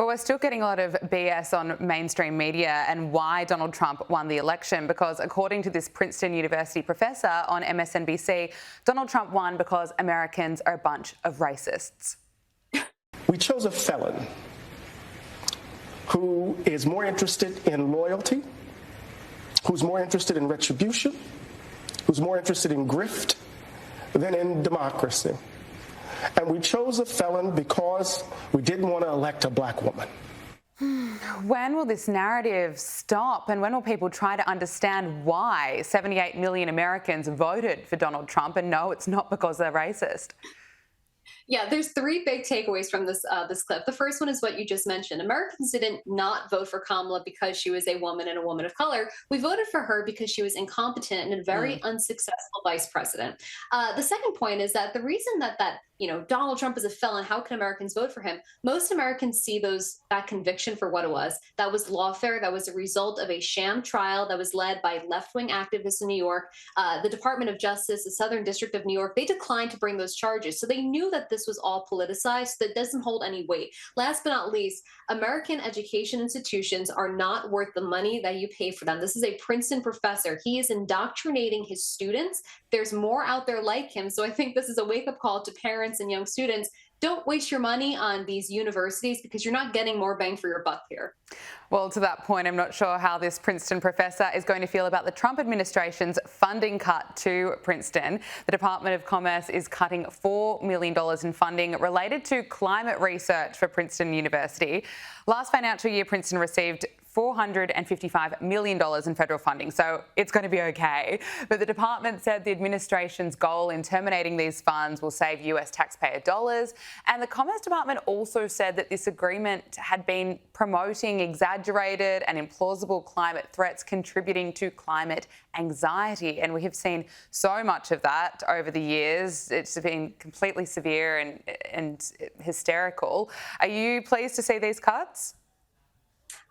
Well, we're still getting a lot of BS on mainstream media and why Donald Trump won the election, because according to this Princeton University professor on MSNBC, Donald Trump won because Americans are a bunch of racists. We chose a felon who is more interested in loyalty, who's more interested in retribution, who's more interested in grift than in democracy. And we chose a felon because we didn't want to elect a black woman. When will this narrative stop, and when will people try to understand why 78 million Americans voted for Donald Trump and no, it's not because they're racist? Yeah, there's three big takeaways from this clip. The first one is what you just mentioned. Americans didn't not vote for Kamala because she was a woman and a woman of color. We voted for her because she was incompetent and a very unsuccessful vice president. The second point is that the reason that Donald Trump is a felon, how can Americans vote for him? Most Americans see that conviction for what it was. That was lawfare. That was a result of a sham trial that was led by left-wing activists in New York. The Department of Justice, the Southern District of New York, they declined to bring those charges. So they knew that this was all politicized, so that doesn't hold any weight. Last but not least, American education institutions are not worth the money that you pay for them. This is a Princeton professor. He is indoctrinating his students. There's more out there like him. So I think this is a wake-up call to parents and young students. Don't waste your money on these universities because you're not getting more bang for your buck here. Well, to that point, I'm not sure how this Princeton professor is going to feel about the Trump administration's funding cut to Princeton. The Department of Commerce is cutting $4 million in funding related to climate research for Princeton University. Last financial year, Princeton received $455 million in federal funding, so it's going to be okay. But the department said the administration's goal in terminating these funds will save US taxpayer dollars. And the Commerce Department also said that this agreement had been promoting exaggerated and implausible climate threats, contributing to climate anxiety. And we have seen so much of that over the years. It's been completely severe and hysterical. Are you pleased to see these cuts?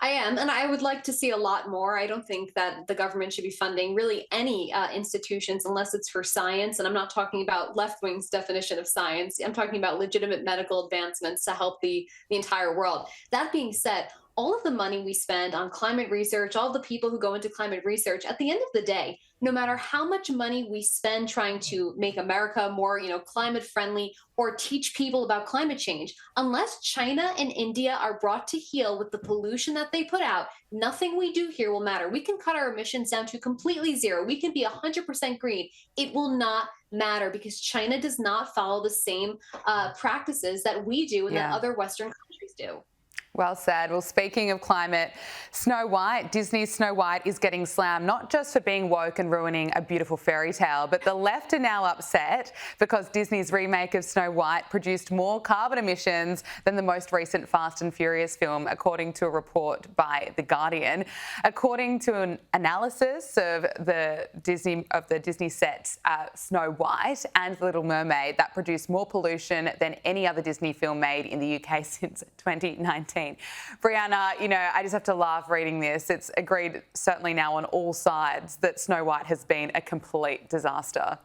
I am, and I would like to see a lot more. I don't think that the government should be funding really any institutions unless it's for science. And I'm not talking about left-wing's definition of science. I'm talking about legitimate medical advancements to help the entire world. That being said, all of the money we spend on climate research, all the people who go into climate research, at the end of the day, no matter how much money we spend trying to make America more, climate friendly or teach people about climate change, unless China and India are brought to heel with the pollution that they put out, nothing we do here will matter. We can cut our emissions down to completely zero. We can be 100% green. It will not matter because China does not follow the same practices that we do and that other Western countries do. Well said. Well, speaking of climate, Snow White, Disney's Snow White is getting slammed, not just for being woke and ruining a beautiful fairy tale, but the left are now upset because Disney's remake of Snow White produced more carbon emissions than the most recent Fast and Furious film, according to a report by The Guardian. According to an analysis of the Disney sets Snow White and The Little Mermaid, that produced more pollution than any other Disney film made in the UK since 2019. Brianna, I just have to laugh reading this. It's agreed, certainly now on all sides, that Snow White has been a complete disaster.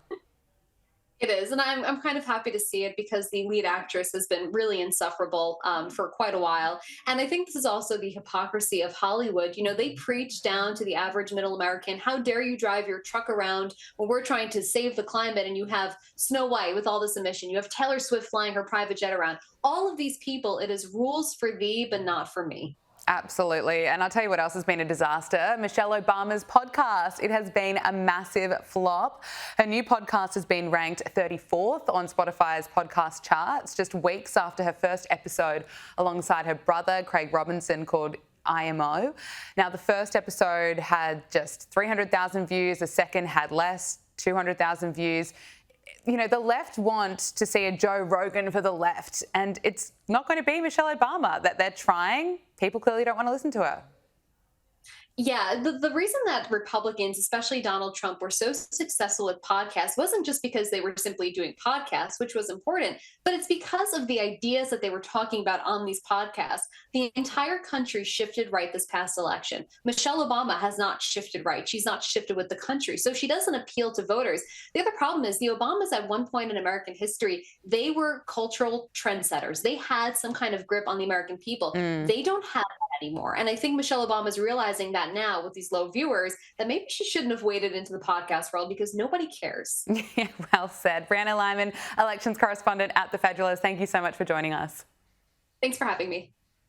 It is, and I'm kind of happy to see it because the lead actress has been really insufferable for quite a while. And I think this is also the hypocrisy of Hollywood. They preach down to the average middle American, how dare you drive your truck around when we're trying to save the climate, and you have Snow White with all this emission. You have Taylor Swift flying her private jet around. All of these people, it is rules for thee, but not for me. Absolutely. And I'll tell you what else has been a disaster. Michelle Obama's podcast. It has been a massive flop. Her new podcast has been ranked 34th on Spotify's podcast charts just weeks after her first episode alongside her brother, Craig Robinson, called IMO. Now, the first episode had just 300,000 views. The second had less, 200,000 views. The left want to see a Joe Rogan for the left, and it's not going to be Michelle Obama that they're trying. People clearly don't want to listen to her. Yeah, the reason that Republicans, especially Donald Trump, were so successful with podcasts wasn't just because they were simply doing podcasts, which was important, but it's because of the ideas that they were talking about on these podcasts. The entire country shifted right this past election. Michelle Obama has not shifted right. She's not shifted with the country. So she doesn't appeal to voters. The other problem is the Obamas at one point in American history, they were cultural trendsetters. They had some kind of grip on the American people. They don't have anymore. And I think Michelle Obama is realizing that now with these low viewers, that maybe she shouldn't have waded into the podcast world because nobody cares. Yeah, well said. Brianna Lyman, elections correspondent at the Federalist. Thank you so much for joining us. Thanks for having me.